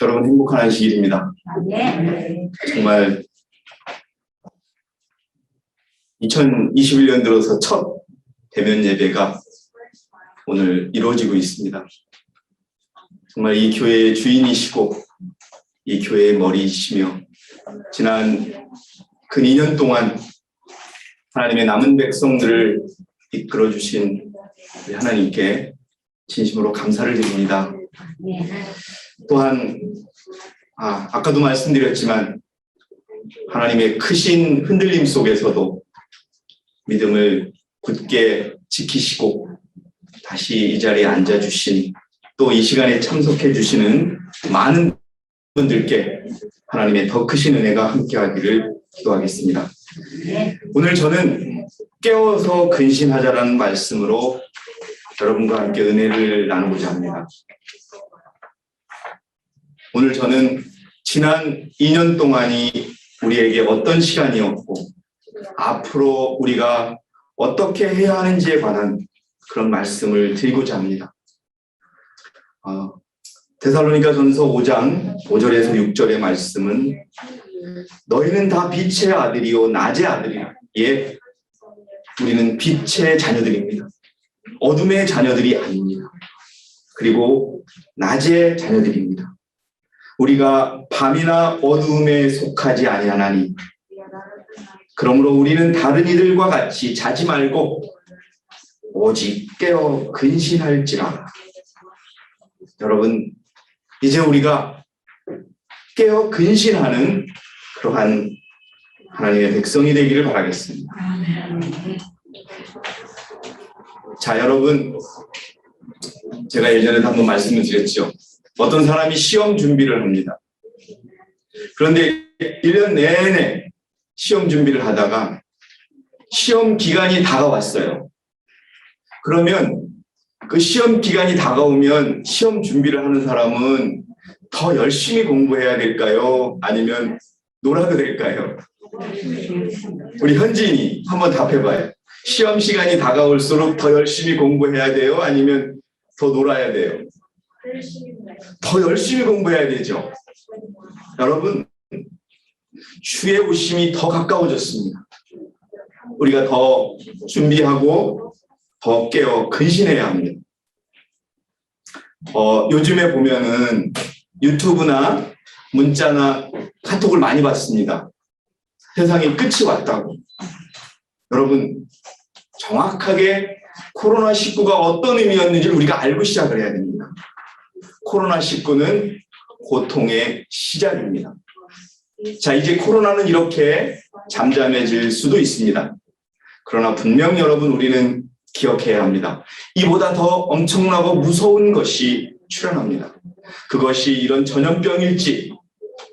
여러분 행복한 안식일입니다. 정말 2021년 들어서 첫 대면 예배가 오늘 이루어지고 있습니다. 정말 이 교회의 주인이시고 이 교회의 머리이시며 지난 근 2년 동안 하나님의 남은 백성들을 이끌어 주신 하나님께 진심으로 감사를 드립니다. 또한 아까도 말씀드렸지만 하나님의 크신 흔들림 속에서도 믿음을 굳게 지키시고 다시 이 자리에 앉아주신 또 이 시간에 참석해 주시는 많은 분들께 하나님의 더 크신 은혜가 함께하기를 기도하겠습니다. 오늘 저는 깨어서 근신하자라는 말씀으로 여러분과 함께 은혜를 나누고자 합니다. 오늘 저는 지난 2년 동안이 우리에게 어떤 시간이었고 앞으로 우리가 어떻게 해야 하는지에 관한 그런 말씀을 드리고자 합니다. 데살로니가전서 5장 5절에서 6절의 말씀은 너희는 다 빛의 아들이요 낮의 아들이라. 예, 우리는 빛의 자녀들입니다. 어둠의 자녀들이 아닙니다. 그리고 낮의 자녀들입니다. 우리가 밤이나 어두움에 속하지 아니하나니 그러므로 우리는 다른 이들과 같이 자지 말고 오직 깨어 근신할지라. 여러분, 이제 우리가 깨어 근신하는 그러한 하나님의 백성이 되기를 바라겠습니다. 자, 여러분, 제가 예전에도 한번 말씀을 드렸죠. 어떤 사람이 시험 준비를 합니다. 그런데 1년 내내 시험 준비를 하다가 시험 기간이 다가왔어요. 그러면 그 시험 기간이 다가오면 시험 준비를 하는 사람은 더 열심히 공부해야 될까요? 아니면 놀아도 될까요? 우리 현진이 한번 답해봐요. 시험 시간이 다가올수록 더 열심히 공부해야 돼요? 아니면 더 놀아야 돼요? 더 열심히 공부해야 되죠. 여러분, 주의 오심이 더 가까워졌습니다. 우리가 더 준비하고 더 깨어 근신해야 합니다. 요즘에 보면은 유튜브나 문자나 카톡을 많이 받습니다. 세상의 끝이 왔다고. 여러분, 정확하게 코로나19가 어떤 의미였는지를 우리가 알고 시작을 해야 됩니다. 코로나19는 고통의 시작입니다. 자, 이제 코로나는 이렇게 잠잠해질 수도 있습니다. 그러나 분명 여러분, 우리는 기억해야 합니다. 이보다 더 엄청나고 무서운 것이 출현합니다. 그것이 이런 전염병일지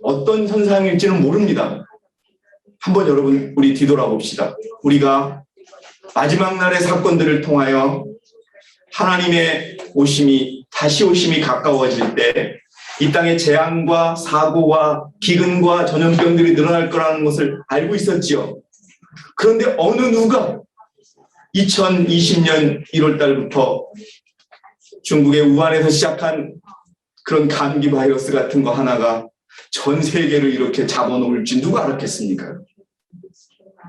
어떤 현상일지는 모릅니다. 한번 여러분, 우리 뒤돌아봅시다. 우리가 마지막 날의 사건들을 통하여 하나님의 다시 오심이 가까워질 때 이 땅에 재앙과 사고와 기근과 전염병들이 늘어날 거라는 것을 알고 있었지요. 그런데 어느 누가 2020년 1월 달부터 중국의 우한에서 시작한 그런 감기 바이러스 같은 거 하나가 전 세계를 이렇게 잡아놓을지 누가 알았겠습니까?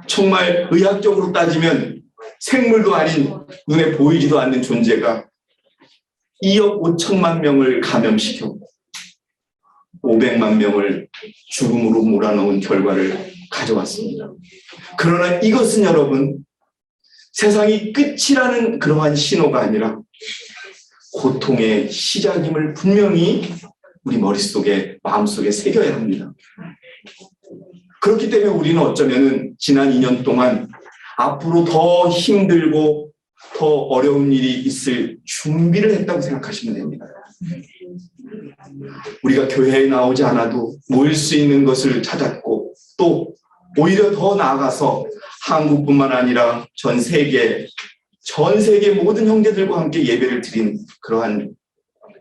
정말 의학적으로 따지면 생물도 아닌 눈에 보이지도 않는 존재가 2억 5천만 명을 감염시켜 500만 명을 죽음으로 몰아넣은 결과를 가져왔습니다. 그러나 이것은 여러분, 세상이 끝이라는 그러한 신호가 아니라 고통의 시작임을 분명히 우리 머릿속에, 마음속에 새겨야 합니다. 그렇기 때문에 우리는 어쩌면 지난 2년 동안 앞으로 더 힘들고 더 어려운 일이 있을 준비를 했다고 생각하시면 됩니다. 우리가 교회에 나오지 않아도 모일 수 있는 것을 찾았고 또 오히려 더 나아가서 한국뿐만 아니라 전 세계 모든 형제들과 함께 예배를 드린 그러한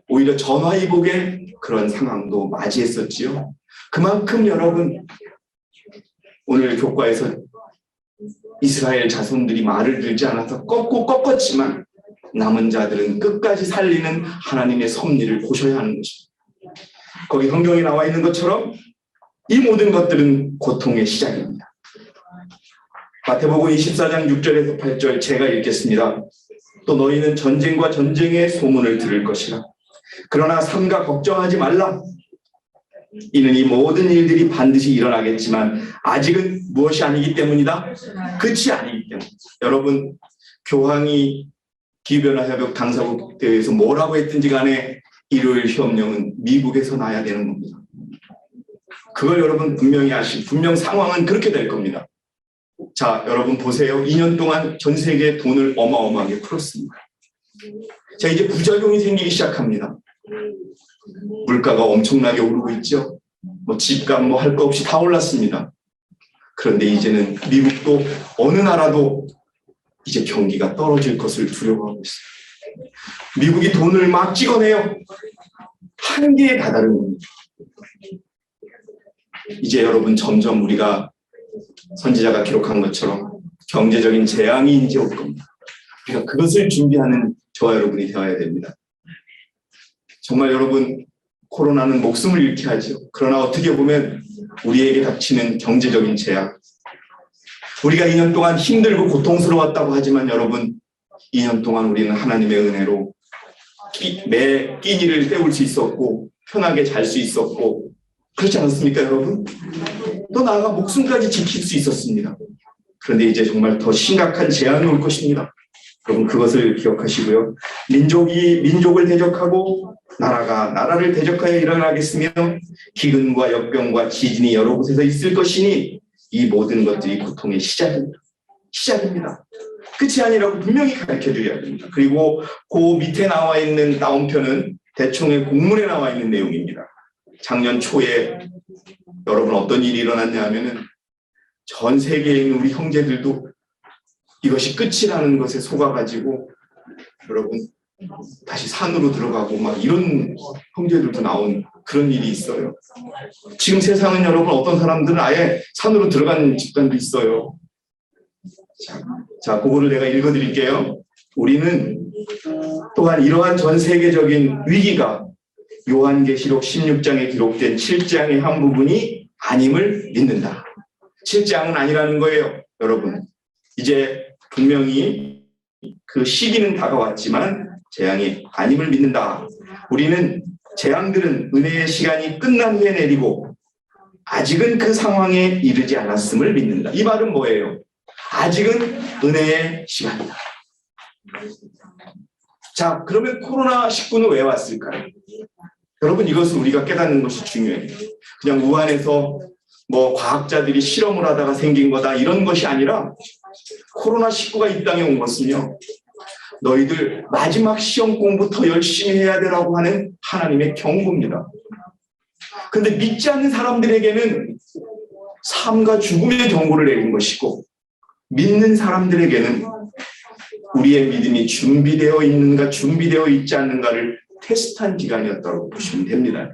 오히려 전화위복의 그런 상황도 맞이했었지요. 그만큼 여러분, 오늘 교과에서 이스라엘 자손들이 말을 들지 않아서 꺾었지만 남은 자들은 끝까지 살리는 하나님의 섭리를 보셔야 하는 것입니다. 거기 성경에 나와 있는 것처럼 이 모든 것들은 고통의 시작입니다. 마태복음 24장 6절에서 8절 제가 읽겠습니다. 또 너희는 전쟁과 전쟁의 소문을 들을 것이라. 그러나 삼가 걱정하지 말라. 이는 이 모든 일들이 반드시 일어나겠지만 아직은 무엇이 아니기 때문이다. 끝이 아니기 때문에. 여러분, 교황이 기후변화협약 당사국 대회에서 뭐라고 했든지 간에 일요일 시험령은 미국에서 나야 되는 겁니다. 그걸 여러분 분명히 분명 상황은 그렇게 될 겁니다. 자, 여러분 보세요. 2년 동안 전 세계에 돈을 어마어마하게 풀었습니다. 자, 이제 부작용이 생기기 시작합니다. 물가가 엄청나게 오르고 있죠. 집값 할 거 없이 다 올랐습니다. 그런데 이제는 미국도 어느 나라도 이제 경기가 떨어질 것을 두려워하고 있어요. 미국이 돈을 막 찍어내요. 한계에 다다른 겁니다. 이제 여러분 점점 우리가 선지자가 기록한 것처럼 경제적인 재앙이 이제 올 겁니다. 우리가 그것을 준비하는 저와 여러분이 되어야 됩니다. 정말 여러분, 코로나는 목숨을 잃게 하죠. 그러나 어떻게 보면 우리에게 닥치는 경제적인 재앙, 우리가 2년 동안 힘들고 고통스러웠다고 하지만 여러분, 2년 동안 우리는 하나님의 은혜로 매 끼니를 때울 수 있었고 편하게 잘 수 있었고, 그렇지 않았습니까 여러분? 또 나아가 목숨까지 지킬 수 있었습니다. 그런데 이제 정말 더 심각한 재앙이 올 것입니다. 여러분, 그것을 기억하시고요. 민족이 민족을 대적하고 나라가 나라를 대적하여 일어나겠으며 기근과 역병과 지진이 여러 곳에서 있을 것이니 이 모든 것들이 고통의 시작입니다. 끝이 아니라고 분명히 가르쳐드려야 됩니다. 그리고 그 밑에 나와 있는 다운표는 대충의 공문에 나와 있는 내용입니다. 작년 초에 여러분 어떤 일이 일어났냐 하면은 전 세계에 있는 우리 형제들도 이것이 끝이라는 것에 속아가지고 여러분 다시 산으로 들어가고 막 이런 형제들도 나온 그런 일이 있어요. 지금 세상은 여러분 어떤 사람들은 아예 산으로 들어가는 집단도 있어요. 자, 그거를 내가 읽어드릴게요. 우리는 또한 이러한 전 세계적인 위기가 요한계시록 16장에 기록된 7장의 한 부분이 아님을 믿는다. 7장은 아니라는 거예요. 여러분, 이제 분명히 그 시기는 다가왔지만 재앙이 아님을 믿는다. 우리는 재앙들은 은혜의 시간이 끝난 후에 내리고 아직은 그 상황에 이르지 않았음을 믿는다. 이 말은 뭐예요? 아직은 은혜의 시간이다. 자, 그러면 코로나19는 왜 왔을까요? 여러분, 이것을 우리가 깨닫는 것이 중요해요. 그냥 우한에서 과학자들이 실험을 하다가 생긴 거다 이런 것이 아니라 코로나19가 이 땅에 온 것은요, 너희들 마지막 시험 공부 더 열심히 해야 되라고 하는 하나님의 경고입니다. 그런데 믿지 않는 사람들에게는 삶과 죽음의 경고를 내린 것이고, 믿는 사람들에게는 우리의 믿음이 준비되어 있는가 준비되어 있지 않는가를 테스트한 기간이었다고 보시면 됩니다.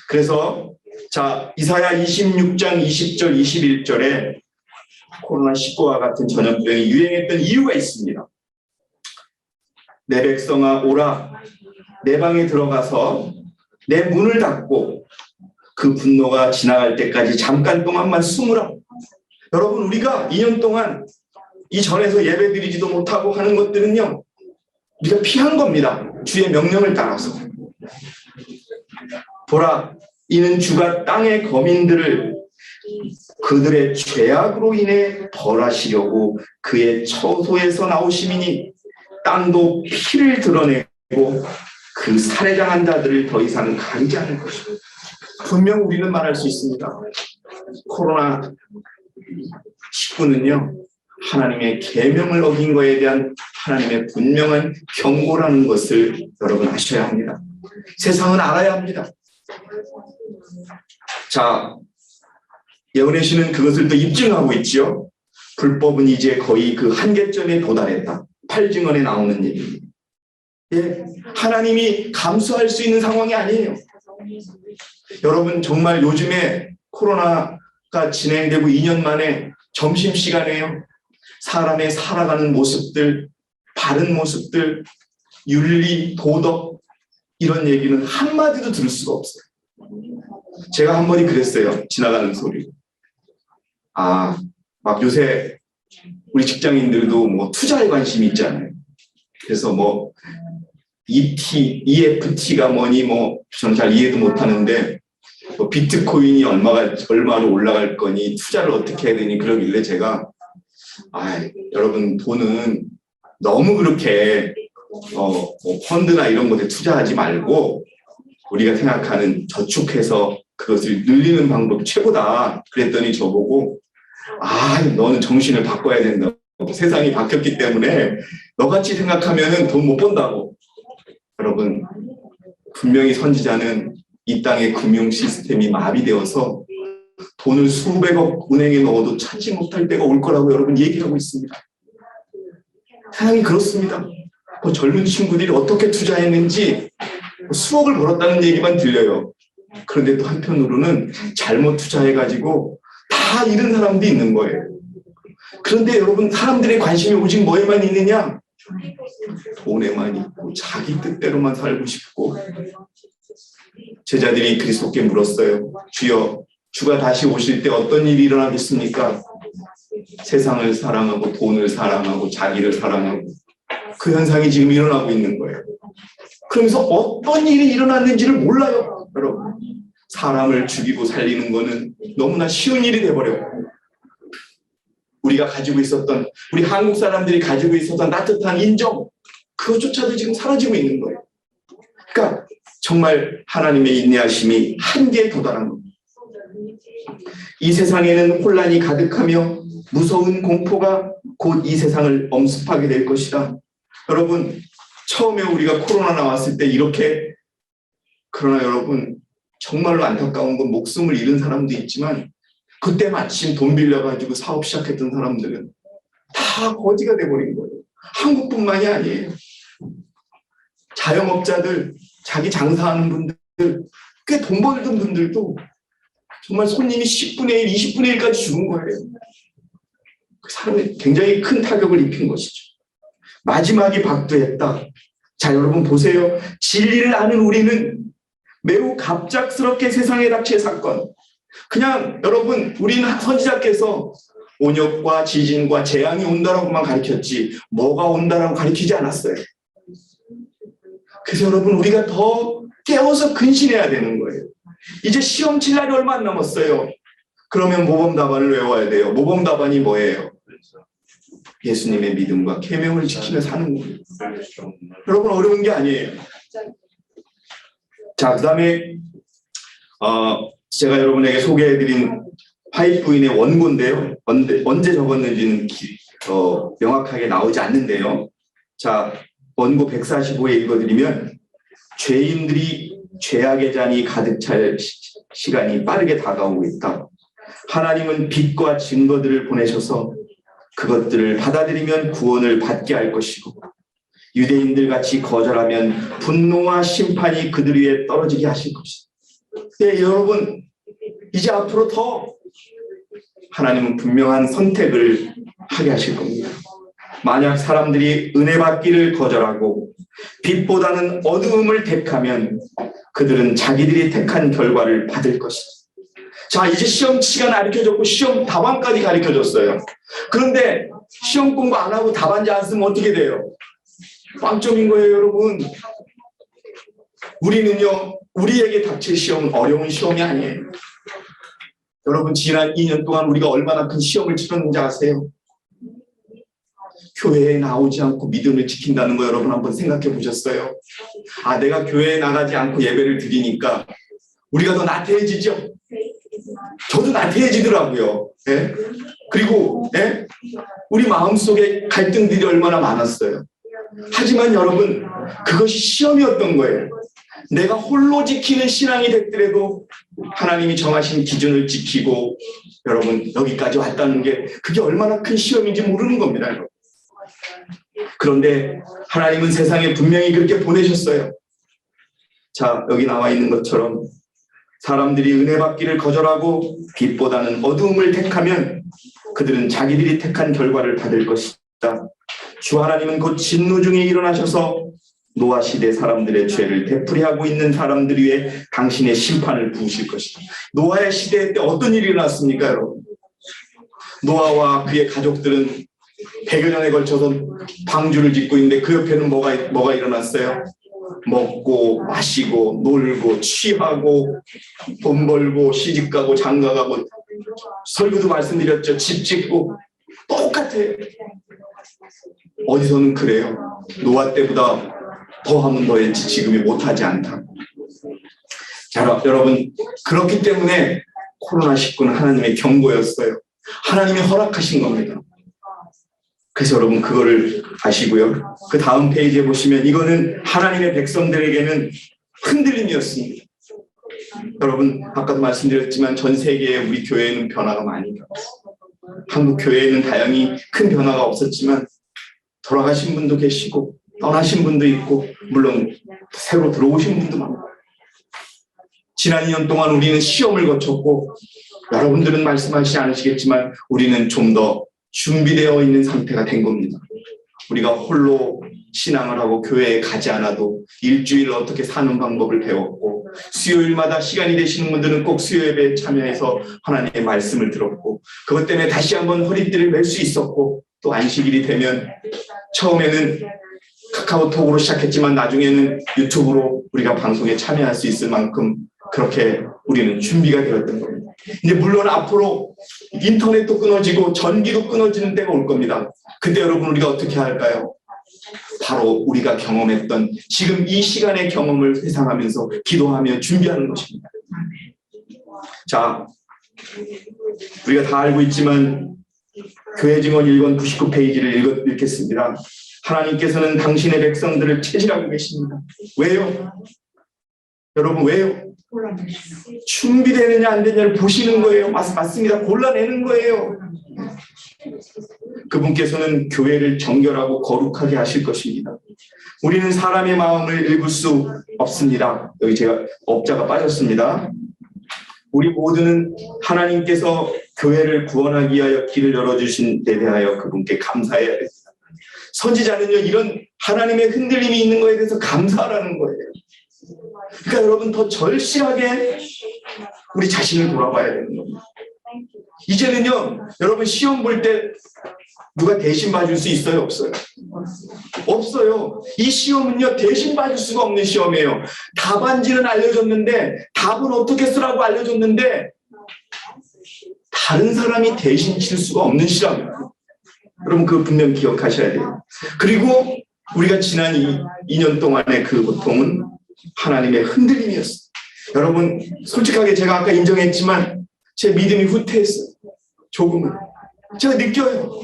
그래서 자, 이사야 26장 20절 21절에 코로나19와 같은 전염병이 유행했던 이유가 있습니다. 내 백성아 오라, 내 방에 들어가서 내 문을 닫고 그 분노가 지나갈 때까지 잠깐 동안만 숨으라. 여러분, 우리가 2년 동안 이 전에서 예배드리지도 못하고 하는 것들은요, 우리가 피한 겁니다. 주의 명령을 따라서. 보라, 이는 주가 땅의 거민들을 그들의 죄악으로 인해 벌하시려고 그의 처소에서 나오심이니 땅도 피를 드러내고 그 살해당한 자들을 더 이상 가리지 않을 것입니다. 분명 우리는 말할 수 있습니다. 코로나19는요, 하나님의 계명을 어긴 것에 대한 하나님의 분명한 경고라는 것을 여러분 아셔야 합니다. 세상은 알아야 합니다. 자, 예언의 시는 그것을 또 입증하고 있지요. 불법은 이제 거의 그 한계점에 도달했다. 8증언에 나오는 얘기입니다. 예, 하나님이 감수할 수 있는 상황이 아니에요. 여러분, 정말 요즘에 코로나가 진행되고 2년 만에 점심시간에요, 사람의 살아가는 모습들, 바른 모습들, 윤리, 도덕, 이런 얘기는 한마디도 들을 수가 없어요. 제가 한 번이 그랬어요. 지나가는 소리. 막 요새 우리 직장인들도 뭐 투자에 관심이 있잖아요. 그래서 뭐 EFT가 뭐니 뭐 저는 잘 이해도 못하는데 뭐 비트코인이 얼마로 올라갈 거니 투자를 어떻게 해야 되니 그러길래 제가 여러분 돈은 너무 그렇게 뭐 펀드나 이런 것에 투자하지 말고 우리가 생각하는 저축해서 그것을 늘리는 방법이 최고다. 그랬더니 저보고 너는 정신을 바꿔야 된다고. 세상이 바뀌었기 때문에 너같이 생각하면 돈 못 번다고. 여러분 분명히 선지자는 이 땅의 금융 시스템이 마비되어서 돈을 수백억 은행에 넣어도 찾지 못할 때가 올 거라고 여러분 얘기하고 있습니다. 세상이 그렇습니다. 젊은 친구들이 어떻게 투자했는지 수억을 벌었다는 얘기만 들려요. 그런데 또 한편으로는 잘못 투자해가지고 다 잃은 사람도 있는 거예요. 그런데 여러분 사람들의 관심이 오직 뭐에만 있느냐? 돈에만 있고 자기 뜻대로만 살고 싶고. 제자들이 그리스도께 물었어요. 주여, 주가 다시 오실 때 어떤 일이 일어나겠습니까? 세상을 사랑하고 돈을 사랑하고 자기를 사랑하고 그 현상이 지금 일어나고 있는 거예요. 그러면서 어떤 일이 일어났는지를 몰라요. 여러분 사람을 죽이고 살리는 거는 너무나 쉬운 일이 돼버려요. 우리가 가지고 있었던, 우리 한국 사람들이 가지고 있었던 따뜻한 인정, 그것조차도 지금 사라지고 있는 거예요. 그러니까 정말 하나님의 인내하심이 한계에 도달한 겁니다. 이 세상에는 혼란이 가득하며 무서운 공포가 곧 이 세상을 엄습하게 될 것이다. 여러분 처음에 우리가 코로나 나왔을 때 이렇게, 그러나 여러분 정말로 안타까운 건 목숨을 잃은 사람도 있지만 그때 마침 돈 빌려가지고 사업 시작했던 사람들은 다 거지가 돼버린 거예요. 한국뿐만이 아니에요. 자영업자들, 자기 장사하는 분들, 꽤 돈 벌던 분들도 정말 손님이 10분의 1, 20분의 1까지 죽은 거예요. 그 사람이 굉장히 큰 타격을 입힌 것이죠. 마지막이 박두했다. 자, 여러분 보세요. 진리를 아는 우리는 매우 갑작스럽게 세상에 닥칠 사건, 그냥 여러분 우리는 선지자께서 온역과 지진과 재앙이 온다라고만 가르쳤지 뭐가 온다라고 가르치지 않았어요. 그래서 여러분 우리가 더 깨워서 근신해야 되는 거예요. 이제 시험 칠 날이 얼마 안 남았어요. 그러면 모범답안을 외워야 돼요. 모범답안이 뭐예요? 예수님의 믿음과 계명을 지키며 사는 거예요. 여러분 어려운 게 아니에요. 자, 그 다음에 제가 여러분에게 소개해드린 파이프인의 원고인데요. 언제 적었는지는 명확하게 나오지 않는데요. 자, 원고 145에 읽어드리면, 죄인들이 죄악의 잔이 가득 찰 시간이 빠르게 다가오고 있다. 하나님은 빛과 증거들을 보내셔서 그것들을 받아들이면 구원을 받게 할 것이고, 유대인들 같이 거절하면 분노와 심판이 그들 위에 떨어지게 하실 것이다. 네, 여러분 이제 앞으로 더 하나님은 분명한 선택을 하게 하실 겁니다. 만약 사람들이 은혜 받기를 거절하고 빛보다는 어두움을 택하면 그들은 자기들이 택한 결과를 받을 것이다. 자, 이제 시험 시간 가르쳐줬고 시험 답안까지 가르쳐줬어요. 그런데 시험 공부 안 하고 답안지 안 쓰면 어떻게 돼요? 빵점인 거예요, 여러분. 우리는요, 우리에게 닥칠 시험은 어려운 시험이 아니에요. 여러분 지난 2년 동안 우리가 얼마나 큰 시험을 치렀는지 아세요? 교회에 나오지 않고 믿음을 지킨다는 거 여러분 한번 생각해 보셨어요? 내가 교회에 나가지 않고 예배를 드리니까 우리가 더 나태해지죠? 저도 나태해지더라고요. 네? 그리고 네? 우리 마음속에 갈등들이 얼마나 많았어요. 하지만 여러분 그것이 시험이었던 거예요. 내가 홀로 지키는 신앙이 됐더라도 하나님이 정하신 기준을 지키고 여러분 여기까지 왔다는 게 그게 얼마나 큰 시험인지 모르는 겁니다. 여러분. 그런데 하나님은 세상에 분명히 그렇게 보내셨어요. 자, 여기 나와 있는 것처럼 사람들이 은혜 받기를 거절하고 빛보다는 어두움을 택하면 그들은 자기들이 택한 결과를 받을 것이다. 주 하나님은 곧 진노 중에 일어나셔서 노아 시대 사람들의 죄를 되풀이하고 있는 사람들 위해 당신의 심판을 부으실 것입니다. 노아의 시대 때 어떤 일이 일어났습니까, 여러분? 노아와 그의 가족들은 100여 년에 걸쳐서 방주를 짓고 있는데 그 옆에는 뭐가 일어났어요? 먹고 마시고 놀고 취하고 돈 벌고 시집가고 장가가고, 설교도 말씀드렸죠. 집 짓고 똑같아요. 어디서는 그래요. 노아 때보다 더하면 더했지 지금이 못하지 않다. 자, 여러분, 그렇기 때문에 코로나19는 하나님의 경고였어요. 하나님이 허락하신 겁니다. 그래서 여러분 그거를 아시고요. 그 다음 페이지에 보시면 이거는 하나님의 백성들에게는 흔들림이었습니다. 여러분 아까도 말씀드렸지만 전 세계에 우리 교회에는 변화가 많이 일어났어요. 한국 교회에는 다행히 큰 변화가 없었지만 돌아가신 분도 계시고 떠나신 분도 있고 물론 새로 들어오신 분도 많고, 지난 2년 동안 우리는 시험을 거쳤고 여러분들은 말씀하시지 않으시겠지만 우리는 좀 더 준비되어 있는 상태가 된 겁니다. 우리가 홀로 신앙을 하고 교회에 가지 않아도 일주일 어떻게 사는 방법을 배웠고, 수요일마다 시간이 되시는 분들은 꼭 수요예배에 참여해서 하나님의 말씀을 들었고, 그것 때문에 다시 한번 허리띠를 맬 수 있었고, 또 안식일이 되면 처음에는 카카오톡으로 시작했지만 나중에는 유튜브로 우리가 방송에 참여할 수 있을 만큼 그렇게 우리는 준비가 되었던 겁니다. 이제 물론 앞으로 인터넷도 끊어지고 전기도 끊어지는 때가 올 겁니다. 그때 여러분 우리가 어떻게 할까요? 바로 우리가 경험했던 지금 이 시간의 경험을 회상하면서 기도하며 준비하는 것입니다. 자, 우리가 다 알고 있지만 교회 증언 1권 99페이지를 읽겠습니다. 하나님께서는 당신의 백성들을 체질하고 계십니다. 왜요? 여러분 왜요? 준비되느냐 안 되느냐를 보시는 거예요. 맞습니다. 골라내는 거예요. 그분께서는 교회를 정결하고 거룩하게 하실 것입니다. 우리는 사람의 마음을 읽을 수 없습니다. 여기 제가 업자가 빠졌습니다. 우리 모두는 하나님께서 교회를 구원하기 위하여 길을 열어주신 데 대하여 그분께 감사해야 됩니다. 선지자는요, 이런 하나님의 흔들림이 있는 거에 대해서 감사하라는 거예요. 그러니까 여러분 더 절실하게 우리 자신을 돌아봐야 되는 겁니다. 이제는요, 여러분 시험 볼 때 누가 대신 봐줄 수 있어요? 없어요? 없어요. 이 시험은요, 대신 봐줄 수가 없는 시험이에요. 답안지는 알려줬는데 답은 어떻게 쓰라고 알려줬는데 다른 사람이 대신 칠 수가 없는 시험이에요. 여러분 그거 분명 기억하셔야 돼요. 그리고 우리가 지난 2년 동안의 그 고통은 하나님의 흔들림이었어요. 여러분 솔직하게 제가 아까 인정했지만 제 믿음이 후퇴했어요. 조금은. 제가 느껴요.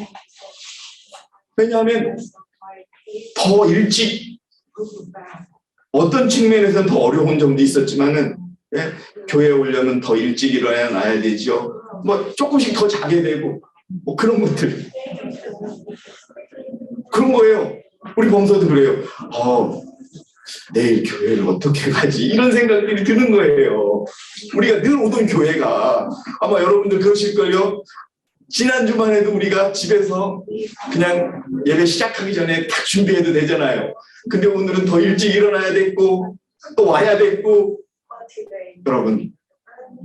왜냐하면 더 일찍 어떤 측면에서는 더 어려운 점도 있었지만은 교회에 오려면 더 일찍 일어나야 되죠. 뭐 조금씩 더 자게 되고 뭐 그런 것들. 그런 거예요. 우리 범서도 그래요. 내일 교회를 어떻게 가지? 이런 생각들이 드는 거예요. 우리가 늘 오던 교회가 아마 여러분들 그러실걸요. 지난주만 해도 우리가 집에서 그냥 예배 시작하기 전에 딱 준비해도 되잖아요. 근데 오늘은 더 일찍 일어나야 됐고 또 와야 됐고 여러분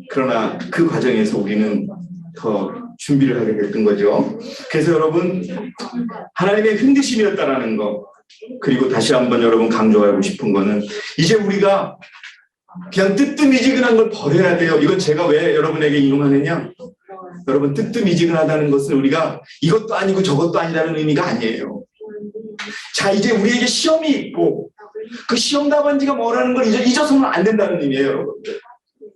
그러나 그 과정에서 우리는 더 준비를 하게 됐던 거죠. 그래서 여러분 하나님의 흔드심이었다라는 거, 그리고 다시 한번 여러분 강조하고 싶은 거는 이제 우리가 그냥 뜨뜻미지근한 걸 버려야 돼요. 이건 제가 왜 여러분에게 인용하느냐, 여러분 뜨뜻미지근하다는 것은 우리가 이것도 아니고 저것도 아니라는 의미가 아니에요. 자, 이제 우리에게 시험이 있고 그 시험 답안지가 뭐라는 걸 잊어서는 안 된다는 의미예요, 여러분들.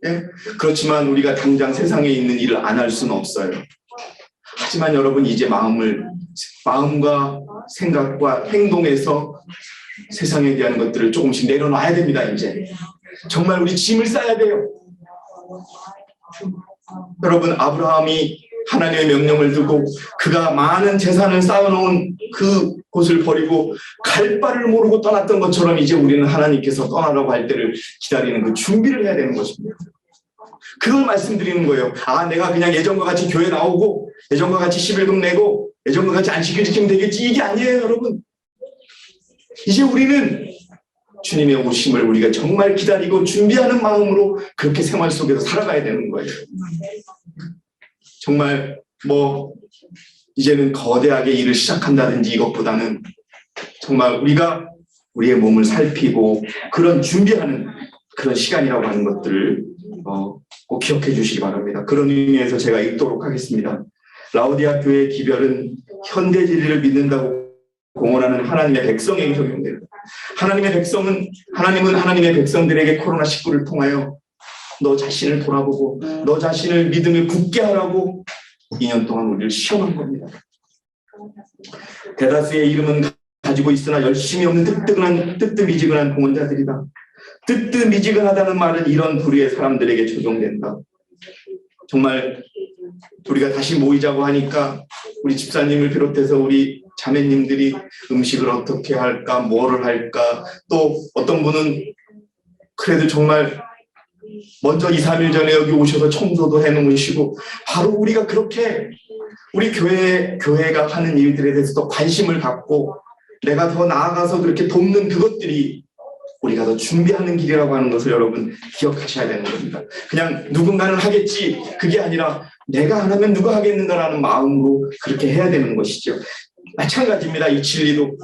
예? 그렇지만 우리가 당장 세상에 있는 일을 안 할 수는 없어요. 하지만 여러분 이제 마음과 생각과 행동에서 세상에 대한 것들을 조금씩 내려놔야 됩니다. 이제 정말 우리 짐을 싸야 돼요. 여러분 아브라함이 하나님의 명령을 두고 그가 많은 재산을 쌓아놓은 그 곳을 버리고 갈 바를 모르고 떠났던 것처럼 이제 우리는 하나님께서 떠나라고 할 때를 기다리는 그 준비를 해야 되는 것입니다. 그걸 말씀드리는 거예요. 내가 그냥 예전과 같이 교회 나오고 예전과 같이 11금 내고 예전과 같이 안식일 지키면 되겠지, 이게 아니에요. 여러분 이제 우리는 주님의 오심을 우리가 정말 기다리고 준비하는 마음으로 그렇게 생활 속에서 살아가야 되는 거예요. 정말 이제는 거대하게 일을 시작한다든지 이것보다는 정말 우리가 우리의 몸을 살피고 그런 준비하는 그런 시간이라고 하는 것들을 꼭 기억해 주시기 바랍니다. 그런 의미에서 제가 읽도록 하겠습니다. 라오디아 교회의 기별은 현대 진리를 믿는다고 공언하는 하나님의 백성에게 적용됩니다. 하나님은 하나님의 백성들에게 코로나19를 통하여 너 자신을 돌아보고 너 자신을 믿음에 굳게 하라고 2년 동안 우리를 시험한 겁니다. 대다수의 이름은 가지고 있으나 열심히 없는 뜨뜻미지근한 공헌자들이다. 뜨뜻미지근하다는 말은 이런 부류의 사람들에게 적용된다. 정말 우리가 다시 모이자고 하니까 우리 집사님을 비롯해서 우리 자매님들이 음식을 어떻게 할까, 뭐를 할까, 또 어떤 분은 그래도 정말 먼저 2, 3일 전에 여기 오셔서 청소도 해놓으시고 바로 우리가 그렇게 우리 교회가 하는 일들에 대해서 더 관심을 갖고 내가 더 나아가서 그렇게 돕는 그것들이 우리가 더 준비하는 길이라고 하는 것을 여러분 기억하셔야 되는 겁니다. 그냥 누군가는 하겠지 그게 아니라 내가 안 하면 누가 하겠는가라는 마음으로 그렇게 해야 되는 것이죠. 마찬가지입니다. 이 진리도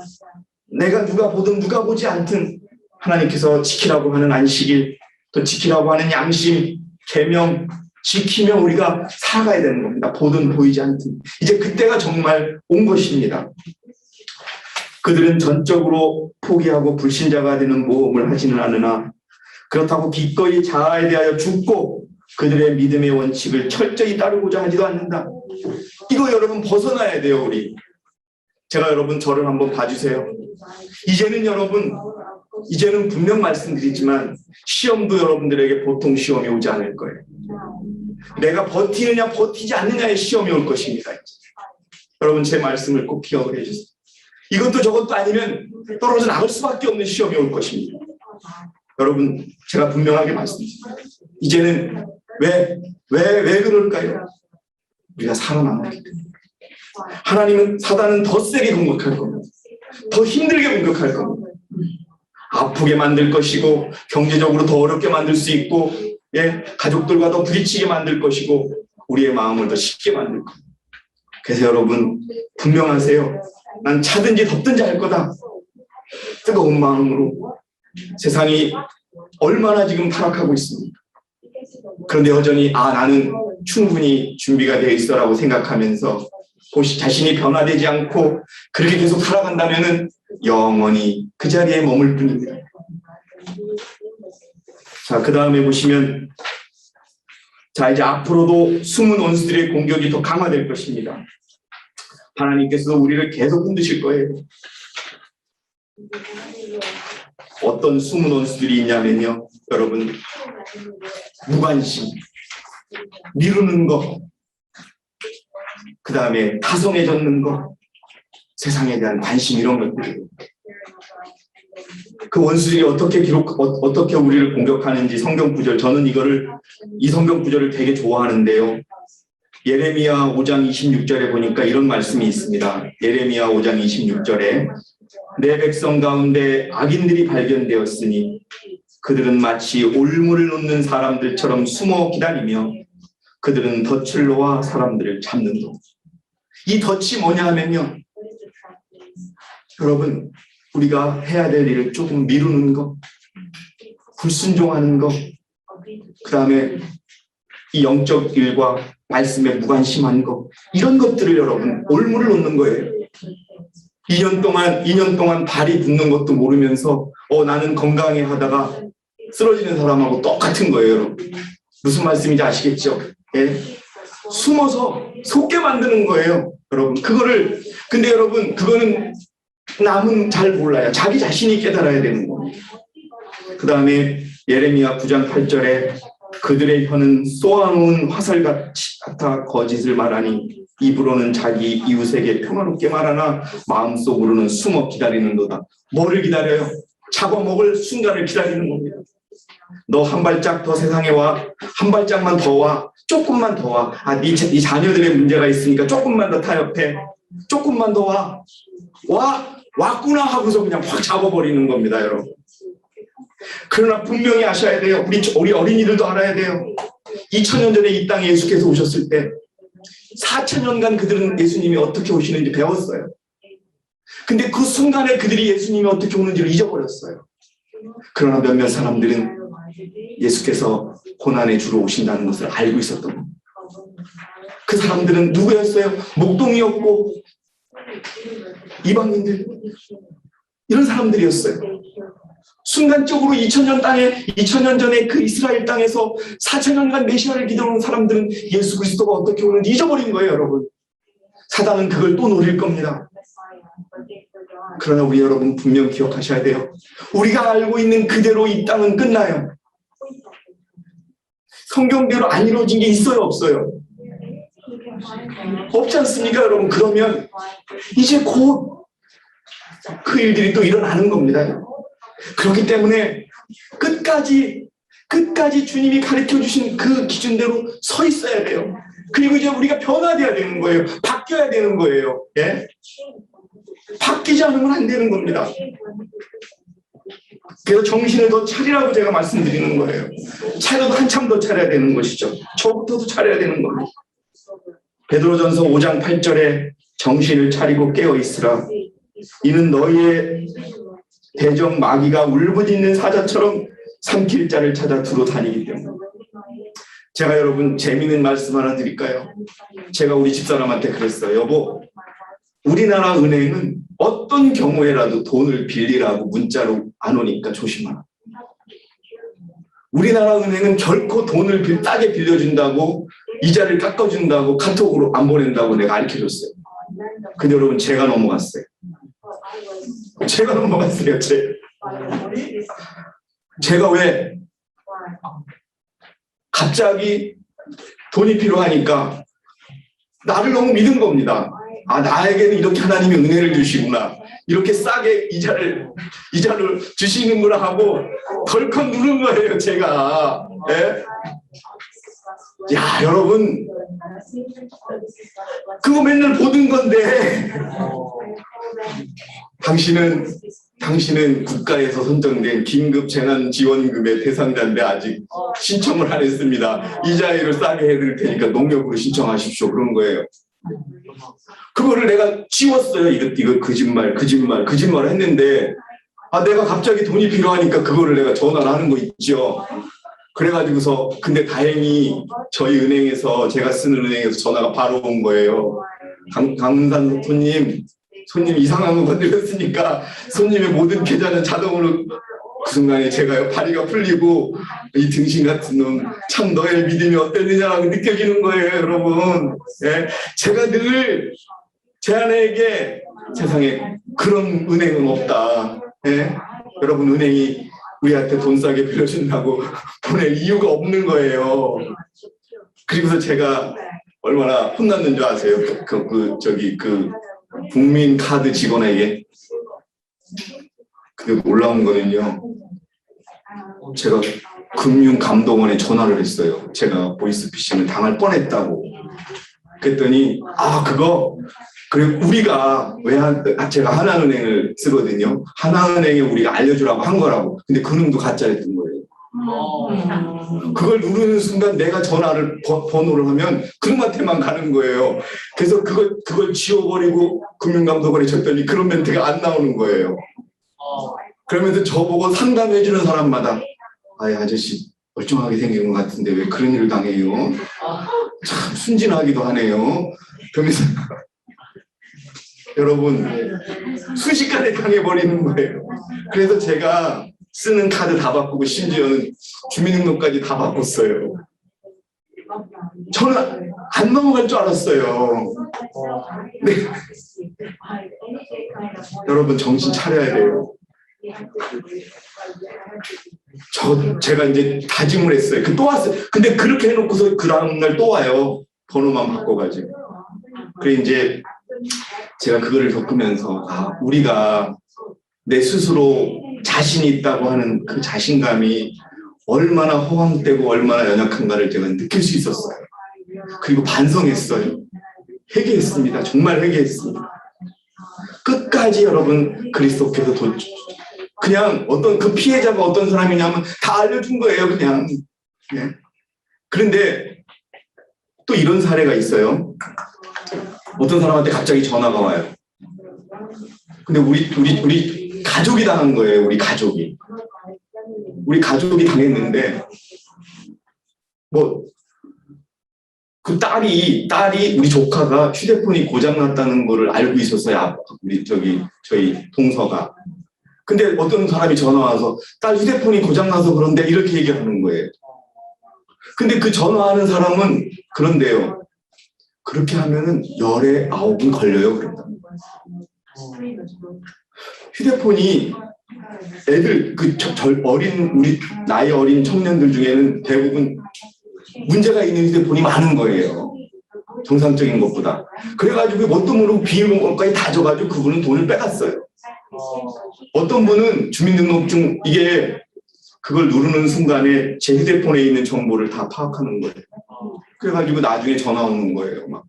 내가 누가 보든 누가 보지 않든 하나님께서 지키라고 하는 안식일 또 지키라고 하는 양심, 계명 지키며 우리가 살아가야 되는 겁니다. 보든 보이지 않든 이제 그때가 정말 온 것입니다. 그들은 전적으로 포기하고 불신자가 되는 모험을 하지는 않으나 그렇다고 기꺼이 자아에 대하여 죽고 그들의 믿음의 원칙을 철저히 따르고자 하지도 않는다. 이거 여러분 벗어나야 돼요. 우리 제가 여러분 저를 한번 봐주세요. 이제는 분명 말씀드리지만 시험도 여러분들에게 보통 시험이 오지 않을 거예요. 내가 버티느냐 버티지 않느냐의 시험이 올 것입니다. 여러분 제 말씀을 꼭 기억을 해주세요. 이것도 저것도 아니면 떨어져 나갈 수밖에 없는 시험이 올 것입니다. 여러분 제가 분명하게 말씀드립니다. 이제는 왜 그럴까요? 우리가 살아남았기 때문에. 사단은 더 세게 공격할 겁니다. 더 힘들게 공격할 겁니다. 아프게 만들 것이고 경제적으로 더 어렵게 만들 수 있고 가족들과 더 부딪히게 만들 것이고 우리의 마음을 더 쉽게 만들 겁니다. 그래서 여러분 분명하세요. 난 차든지 덥든지 할 거다. 뜨거운 마음으로. 세상이 얼마나 지금 타락하고 있습니다. 그런데 여전히 나는 충분히 준비가 되어 있어라고 생각하면서 자신이 변화되지 않고 그렇게 계속 살아간다면은 영원히 그 자리에 머물 뿐입니다. 자, 그 다음에 보시면 이제 앞으로도 숨은 원수들의 공격이 더 강화될 것입니다. 하나님께서 우리를 계속 흔드실 거예요. 어떤 숨은 원수들이 있냐면요. 여러분 무관심, 미루는 거, 그 다음에 다성해졌는 거, 세상에 대한 관심 이런 것들이에요. 그 원수들이 어떻게 우리를 공격하는지 성경 구절 저는 이 성경 구절을 되게 좋아하는데요. 예레미야 5장 26절에 보니까 이런 말씀이 있습니다. 예레미야 5장 26절에 내 백성 가운데 악인들이 발견되었으니 그들은 마치 올무를 놓는 사람들처럼 숨어 기다리며 그들은 덫을 놓아 사람들을 잡는다. 이 덫이 뭐냐 하면요. 여러분 우리가 해야 될 일을 조금 미루는 거, 불순종하는 거, 그 다음에 이 영적 일과 말씀에 무관심한 거 이런 것들을 여러분 올무를 놓는 거예요. 2년 동안 발이 붓는 것도 모르면서 나는 건강해 하다가 쓰러지는 사람하고 똑같은 거예요. 여러분. 무슨 말씀인지 아시겠죠? 예? 숨어서 속게 만드는 거예요. 여러분 근데 여러분 그거는 남은 잘 몰라요. 자기 자신이 깨달아야 되는 겁니다. 그 다음에 예레미야 9장 8절에 그들의 혀는 쏘아놓은 화살 같아 거짓을 말하니 입으로는 자기 이웃에게 평화롭게 말하나 마음속으로는 숨어 기다리는도다. 뭐를 기다려요? 잡아먹을 순간을 기다리는 겁니다. 너 한 발짝 더 세상에 와. 한 발짝만 더 와. 조금만 더 와. 네 자녀들의 문제가 있으니까 조금만 더 타협해. 조금만 더 와. 왔구나 하고서 그냥 확 잡아버리는 겁니다. 여러분. 그러나 분명히 아셔야 돼요. 우리 어린이들도 알아야 돼요. 2000년 전에 이 땅에 예수께서 오셨을 때 4000년간 그들은 예수님이 어떻게 오시는지 배웠어요. 근데 그 순간에 그들이 예수님이 어떻게 오는지를 잊어버렸어요. 그러나 몇몇 사람들은 예수께서 고난의 주로 오신다는 것을 알고 있었던 겁니다. 그 사람들은 누구였어요? 목동이었고 이방인들, 이런 사람들이었어요. 순간적으로 2000년 전에 그 이스라엘 땅에서 4000년간 메시아를 기다려온 사람들은 예수 그리스도가 어떻게 오는지 잊어버린 거예요, 여러분. 사단은 그걸 또 노릴 겁니다. 그러나 우리 여러분 분명 기억하셔야 돼요. 우리가 알고 있는 그대로 이 땅은 끝나요. 성경대로 안 이루어진 게 있어요, 없어요? 없지 않습니까, 여러분? 그러면 이제 곧 그 일들이 또 일어나는 겁니다. 그렇기 때문에 끝까지 주님이 가르쳐 주신 그 기준대로 서 있어야 돼요. 그리고 이제 우리가 변화돼야 되는 거예요. 바뀌어야 되는 거예요. 예? 바뀌지 않으면 안 되는 겁니다. 그래서 정신을 더 차리라고 제가 말씀드리는 거예요. 차려도 한참 더 차려야 되는 것이죠. 저부터도 차려야 되는 겁니다. 베드로전서 5장 8절에 정신을 차리고 깨어 있으라. 이는 너희의 대적 마귀가 울부짖는 사자처럼 삼킬 자를 찾아 두루 다니기 때문에. 제가 여러분 재미있는 말씀 하나 드릴까요? 제가 우리 집사람한테 그랬어요. 여보, 우리나라 은행은 어떤 경우에라도 돈을 빌리라고 문자로 안 오니까 조심하라. 우리나라 은행은 결코 돈을 싸게 빌려준다고 이자를 깎아준다고 카톡으로 안 보낸다고 내가 알려줬어요. 근데 여러분 제가 넘어갔어요. 제가 왜 갑자기 돈이 필요하니까 나를 너무 믿은 겁니다. 아, 나에게는 이렇게 하나님이 은혜를 주시구나. 이렇게 싸게 이자를 주시는구나 하고 덜컥 누른 거예요, 제가. 예? 야, 여러분. 그거 맨날 보던 건데. 당신은 국가에서 선정된 긴급 재난지원금의 대상자인데 아직 신청을 안 했습니다. 이자율을 싸게 해드릴 테니까 농협으로 신청하십시오. 그런 거예요. 그거를 내가 지웠어요. 이거 거짓말 했는데, 아, 내가 갑자기 돈이 필요하니까 그거를 내가 전화를 하는 거 있죠. 그래가지고서, 근데 다행히 저희 은행에서, 제가 쓰는 은행에서 전화가 바로 온 거예요. 강문산 손님 이상한 거 건드렸으니까 손님의 모든 계좌는 자동으로. 그 순간에 제가요, 파리가 풀리고, 이 등신 같은 놈, 참 너의 믿음이 어땠느냐라고 느껴지는 거예요, 여러분. 예? 제가 늘 제 아내에게 세상에 그런 은행은 없다. 예? 여러분, 은행이 우리한테 돈 싸게 빌려준다고 보낼 이유가 없는 거예요. 그리고서 제가 얼마나 혼났는 줄 아세요? 국민 카드 직원에게. 근데 놀라운 거는요, 제가 금융감독원에 전화를 했어요. 제가 보이스피싱을 당할 뻔했다고. 그랬더니, 그리고 우리가 제가 하나은행을 쓰거든요. 하나은행에 우리가 알려주라고 한 거라고. 근데 그놈도 가짜였던 거예요. 그걸 누르는 순간 내가 전화를 번호를 하면 그놈한테만 가는 거예요. 그래서 그걸 지워버리고 금융감독원에 줬더니 그런 멘트가 안 나오는 거예요. 그러면서 저보고 상담해주는 사람마다, 아이 아저씨 멀쩡하게 생긴 것 같은데 왜 그런 일을 당해요? 참 순진하기도 하네요. 그러면서 여러분 순식간에 당해버리는 거예요. 그래서 제가 쓰는 카드 다 바꾸고 심지어는 주민등록까지 다 바꿨어요. 저는 안 넘어갈 줄 알았어요. 네. 여러분 정신 차려야 돼요. 제가 이제 다짐을 했어요. 또 왔어요. 근데 그렇게 해놓고서 그 다음날 또 와요. 번호만 바꿔가지고. 그래 이제 제가 그거를 겪으면서 우리가 내 스스로 자신이 있다고 하는 그 자신감이 얼마나 허황되고 얼마나 연약한가를 제가 느낄 수 있었어요. 그리고 반성했어요. 회개했습니다. 정말 회개했습니다. 끝까지 여러분 그리스도께서 그냥 어떤 그 피해자가 어떤 사람이냐면 다 알려준 거예요, 그냥. 예. 그런데 또 이런 사례가 있어요. 어떤 사람한테 갑자기 전화가 와요. 근데 우리 가족이 당한 거예요, 우리 가족이. 우리 가족이 당했는데, 그 딸이 우리 조카가 휴대폰이 고장났다는 거를 알고 있었어요. 저희 동서가. 근데 어떤 사람이 전화 와서 딸 휴대폰이 고장나서 그런데 이렇게 얘기하는 거예요. 근데 그 전화하는 사람은 그런데요. 그렇게 하면은 열에 9은 걸려요. 그런다. 휴대폰이 애들 우리 나이 어린 청년들 중에는 대부분 문제가 있는 휴대폰이 많은 거예요. 정상적인 것보다. 그래가지고 뭣도 모르고 비밀번호까지 다 줘가지고 그분은 돈을 빼갔어요. 어떤 분은 주민등록증 그걸 누르는 순간에 제 휴대폰에 있는 정보를 다 파악하는 거예요. 그래가지고 나중에 전화 오는 거예요. 막.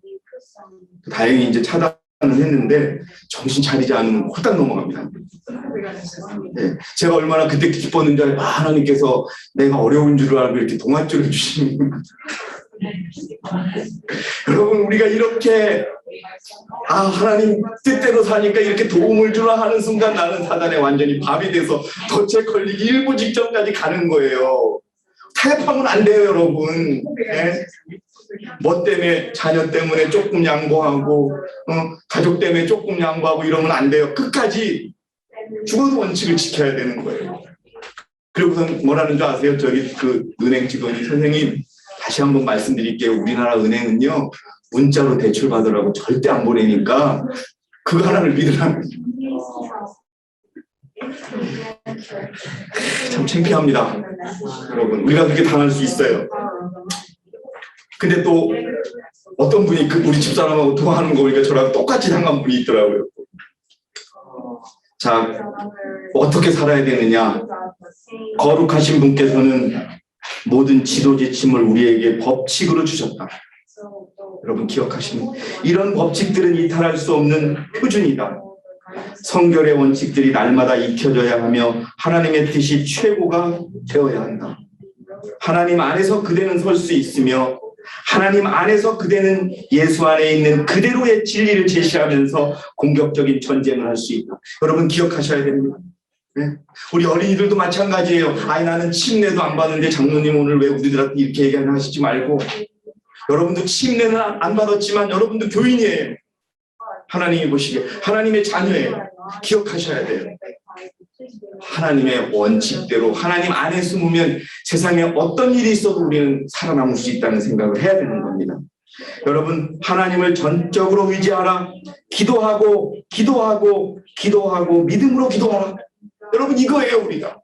다행히 이제 차단을 했는데 정신 차리지 않으면 홀딱 넘어갑니다. 네. 제가 얼마나 그때 기뻤는지 하나님께서 내가 어려운 줄 알고 이렇게 동아줄을 주시는 여러분 우리가 이렇게 하나님 뜻대로 사니까 이렇게 도움을 주라 하는 순간 나는 사단에 완전히 밥이 돼서 덫에 걸리기 일부 직전까지 가는 거예요. 타협하면 안 돼요, 여러분. 네? 뭐 때문에 자녀 때문에 조금 양보하고 가족 때문에 조금 양보하고 이러면 안 돼요. 끝까지 죽어도 원칙을 지켜야 되는 거예요. 그리고선 뭐라는 줄 아세요? 저기 그 은행 직원이 선생님 다시 한번 말씀드릴게요. 우리나라 은행은요 문자로 대출 받으라고 절대 안 보내니까 그거 하나를 믿으라는. 참 창피합니다. 여러분 우리가 그렇게 당할 수 있어요. 근데 또 어떤 분이 우리 집사람하고 통화하는 거 보니까 저랑 똑같이 당한 분이 있더라고요. 자, 어떻게 살아야 되느냐? 거룩하신 분께서는 모든 지도 지침을 우리에게 법칙으로 주셨다. 여러분 기억하시면 이런 법칙들은 이탈할 수 없는 표준이다. 성결의 원칙들이 날마다 익혀져야 하며 하나님의 뜻이 최고가 되어야 한다. 하나님 안에서 그대는 설 수 있으며 하나님 안에서 그대는 예수 안에 있는 그대로의 진리를 제시하면서 공격적인 전쟁을 할 수 있다. 여러분 기억하셔야 됩니다. 네? 우리 어린이들도 마찬가지예요. 나는 침례도 안 받는데 장로님 오늘 왜 우리들한테 이렇게 얘기하시지 말고. 여러분도 침례는 안 받았지만 여러분도 교인이에요. 하나님이 보시기에 하나님의 자녀예요. 기억하셔야 돼요. 하나님의 원칙대로 하나님 안에 숨으면 세상에 어떤 일이 있어도 우리는 살아남을 수 있다는 생각을 해야 되는 겁니다. 여러분 하나님을 전적으로 의지하라. 기도하고 믿음으로 기도하라. 여러분 이거예요. 우리가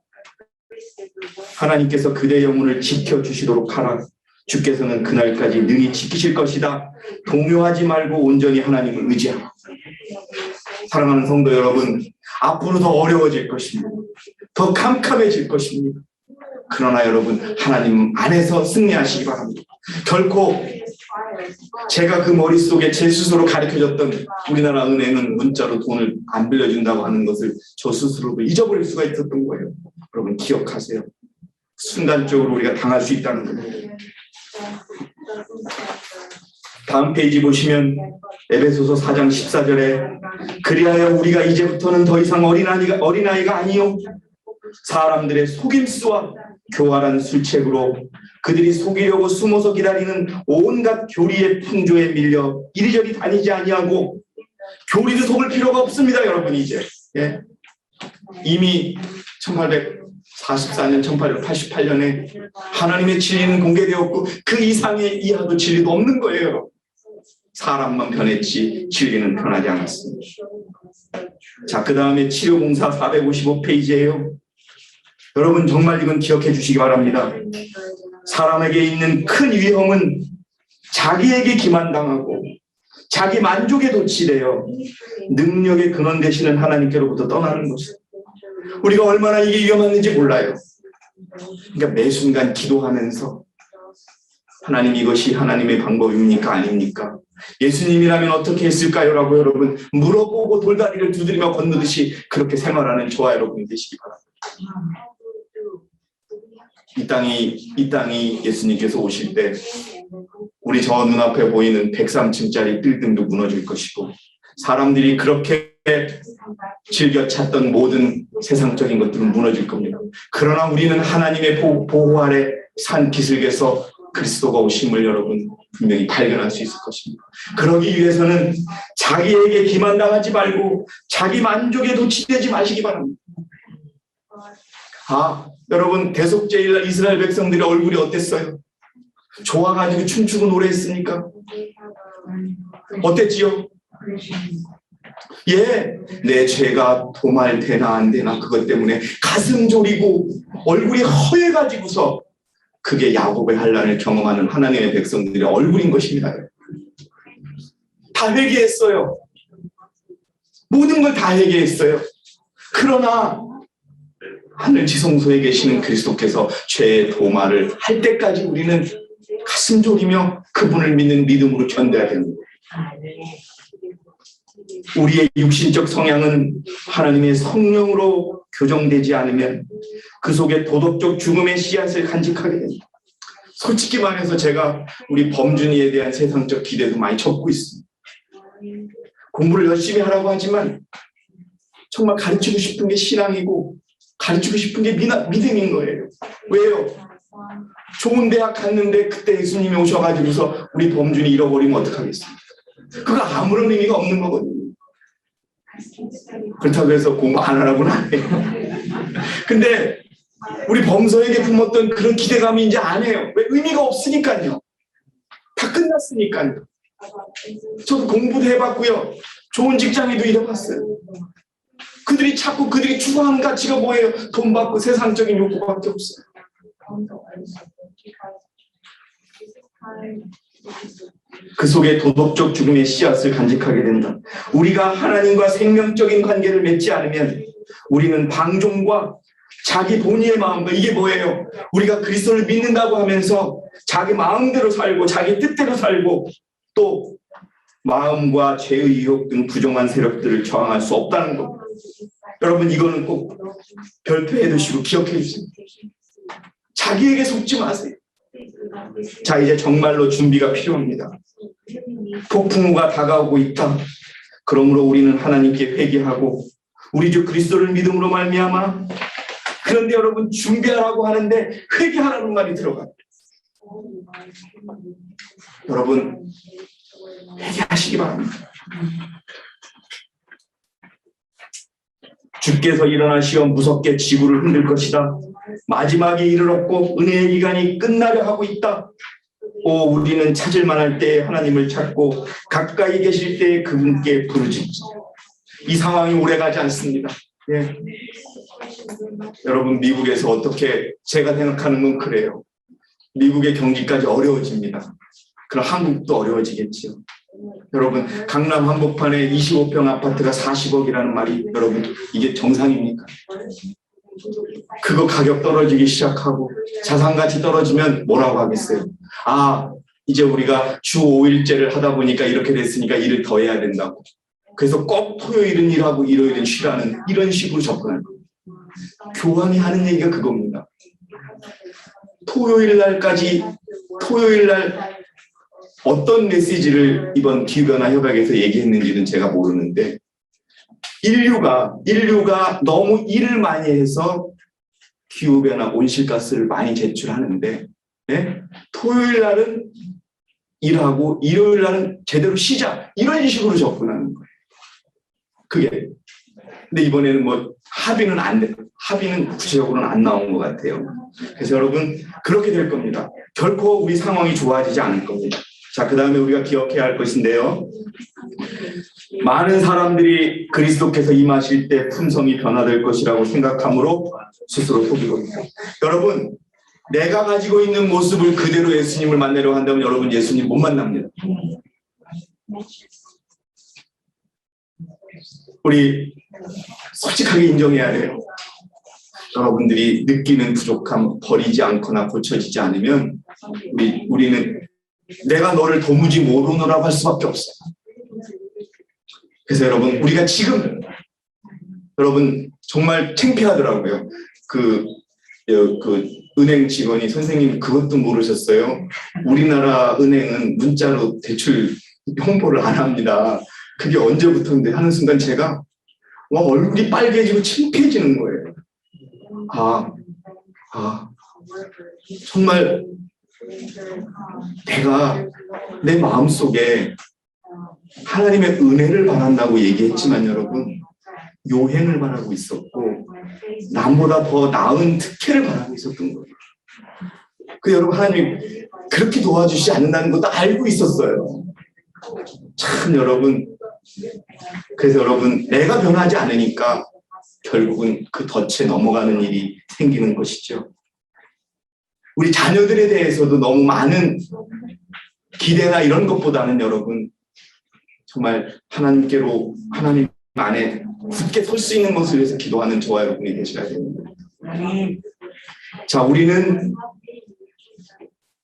하나님께서 그대의 영혼을 지켜주시도록 하라. 주께서는 그날까지 능히 지키실 것이다. 동요하지 말고 온전히 하나님을 의지하라. 사랑하는 성도 여러분, 앞으로 더 어려워질 것입니다. 더 캄캄해질 것입니다. 그러나 여러분 하나님 안에서 승리하시기 바랍니다. 결코 제가 그 머릿속에 제 스스로 가르쳐줬던 우리나라 은행은 문자로 돈을 안 빌려준다고 하는 것을 저 스스로도 잊어버릴 수가 있었던 거예요. 여러분 기억하세요. 순간적으로 우리가 당할 수 있다는 겁니다. 다음 페이지 보시면 에베소서 4장 14절에 그리하여 우리가 이제부터는 더 이상 어린아이가 아니요 사람들의 속임수와 교활한 술책으로 그들이 속이려고 숨어서 기다리는 온갖 교리의 풍조에 밀려 이리저리 다니지 아니하고 교리도 속을 필요가 없습니다. 여러분 이제 이미 1844년 1888년에 하나님의 진리는 공개되었고 그 이상의 이하도 진리도 없는 거예요. 사람만 변했지 진리는 변하지 않았습니다. 자, 그 다음에 치료봉사 455페이지예요. 여러분 정말 이건 기억해 주시기 바랍니다. 사람에게 있는 큰 위험은 자기에게 기만당하고 자기 만족에 도취되어 능력의 근원 되시는 하나님께로부터 떠나는 것입니다. 우리가 얼마나 이게 위험한지 몰라요. 그러니까 매 순간 기도하면서 하나님 이것이 하나님의 방법입니까? 아닙니까? 예수님이라면 어떻게 했을까요? 라고 여러분 물어보고 돌다리를 두드리며 건너듯이 그렇게 생활하는 저와 여러분이 되시기 바랍니다. 이 땅이 예수님께서 오실 때 우리 저 눈앞에 보이는 103층짜리 빌딩도 무너질 것이고 사람들이 그렇게 즐겨 찾던 모든 세상적인 것들은 무너질 겁니다. 그러나 우리는 하나님의 보호 아래 산 기슭에서 그리스도가 오심을 여러분 분명히 발견할 수 있을 것입니다. 그러기 위해서는 자기에게 기만당하지 말고 자기 만족에 도취되지 마시기 바랍니다. 여러분 대속죄일 이스라엘 백성들의 얼굴이 어땠어요? 좋아가지고 춤추고 노래했으니까 어땠지요? 내 죄가 도말되나 안 되나 그것 때문에 가슴 졸이고 얼굴이 허해가지고서 그게 야곱의 환난을 경험하는 하나님의 백성들의 얼굴인 것입니다. 다 회개했어요. 모든 걸 다 회개했어요. 그러나 하늘 지성소에 계시는 그리스도께서 죄의 도말을 할 때까지 우리는 가슴 졸이며 그분을 믿는 믿음으로 견뎌야 됩니다. 우리의 육신적 성향은 하나님의 성령으로 교정되지 않으면 그 속에 도덕적 죽음의 씨앗을 간직하게 됩니다. 솔직히 말해서 제가 우리 범준이에 대한 세상적 기대도 많이 접고 있습니다. 공부를 열심히 하라고 하지만 정말 가르치고 싶은 게 신앙이고 가르치고 싶은 게 믿음인 거예요. 왜요? 좋은 대학 갔는데 그때 예수님이 오셔가지고서 우리 범준이 잃어버리면 어떡하겠습니까? 그거 아무런 의미가 없는 거거든요. 그렇다고 해서 공부 안 하라고는 안 해요. 근데 우리 범서에게 품었던 그런 기대감이 이제 안 해요. 왜? 의미가 없으니까요. 다 끝났으니까요. 저도 공부도 해봤고요. 좋은 직장에도 일해봤어요. 그들이 추구하는 가치가 뭐예요? 돈 받고 세상적인 욕구밖에 없어요. 그 속에 도덕적 죽음의 씨앗을 간직하게 된다. 우리가 하나님과 생명적인 관계를 맺지 않으면 우리는 방종과 자기 본의의 마음과 이게 뭐예요? 우리가 그리스도를 믿는다고 하면서 자기 마음대로 살고 자기 뜻대로 살고 또 마음과 죄의 유혹 등 부정한 세력들을 저항할 수 없다는 것. 여러분 이거는 꼭 별표해 두시고 기억해 주세요. 자기에게 속지 마세요. 자, 이제 정말로 준비가 필요합니다. 폭풍우가 다가오고 있다. 그러므로 우리는 하나님께 회개하고 우리 주 그리스도를 믿음으로 말미암아. 그런데 여러분 준비하라고 하는데 회개하라는 말이 들어가요. 여러분 회개하시기 바랍니다. 주께서 일어나시어 무섭게 지구를 흔들 것이다. 마지막에 이르렀고 은혜의 기간이 끝나려 하고 있다. 우리는 찾을 만할 때 하나님을 찾고 가까이 계실 때 그분께 부르짖자. 이 상황이 오래가지 않습니다. 예. 여러분 미국에서 어떻게 제가 생각하는 건 그래요. 미국의 경기까지 어려워집니다. 그럼 한국도 어려워지겠지요. 여러분 강남 한복판에 25평 아파트가 40억이라는 말이 여러분 이게 정상입니까? 그거 가격 떨어지기 시작하고 자산가치 떨어지면 뭐라고 하겠어요? 이제 우리가 주 5일제를 하다 보니까 이렇게 됐으니까 일을 더 해야 된다고. 그래서 꼭 토요일은 일하고 일요일은 쉬라는 이런 식으로 접근할 거예요. 교황이 하는 얘기가 그겁니다. 토요일 날 어떤 메시지를 이번 기후변화 협약에서 얘기했는지는 제가 모르는데 인류가 너무 일을 많이 해서 기후변화 온실가스를 많이 제출하는데 토요일 날은 일하고 일요일 날은 제대로 쉬자 이런 식으로 접근하는 거예요. 그게 근데 이번에는 합의는 구체적으로는 안 나온 것 같아요. 그래서 여러분 그렇게 될 겁니다. 결코 우리 상황이 좋아지지 않을 겁니다. 자, 그 다음에 우리가 기억해야 할 것인데요. 많은 사람들이 그리스도께서 임하실 때 품성이 변화될 것이라고 생각함으로 스스로 속이거든요. 여러분, 내가 가지고 있는 모습을 그대로 예수님을 만나려고 한다면 여러분 예수님 못 만납니다. 우리 솔직하게 인정해야 돼요. 여러분들이 느끼는 부족함 버리지 않거나 고쳐지지 않으면 우리는 내가 너를 도무지 모르노라고 할 수밖에 없어요. 그래서 여러분 우리가 지금 여러분 정말 창피하더라고요. 그 은행 직원이 선생님 그것도 모르셨어요? 우리나라 은행은 문자로 대출 홍보를 안 합니다. 그게 언제부터인데 하는 순간 제가 와 얼굴이 빨개지고 창피해지는 거예요. 정말 내가 내 마음속에 하나님의 은혜를 바란다고 얘기했지만 여러분 요행을 바라고 있었고 남보다 더 나은 특혜를 바라고 있었던 거예요. 여러분 하나님 그렇게 도와주시지 않는다는 것도 알고 있었어요. 참 여러분 그래서 여러분 내가 변하지 않으니까 결국은 그 덫에 넘어가는 일이 생기는 것이죠. 우리 자녀들에 대해서도 너무 많은 기대나 이런 것보다는 여러분 정말 하나님께로 하나님 안에 굳게 설 수 있는 것을 위해서 기도하는 저와 여러분이 되셔야 됩니다. 자, 우리는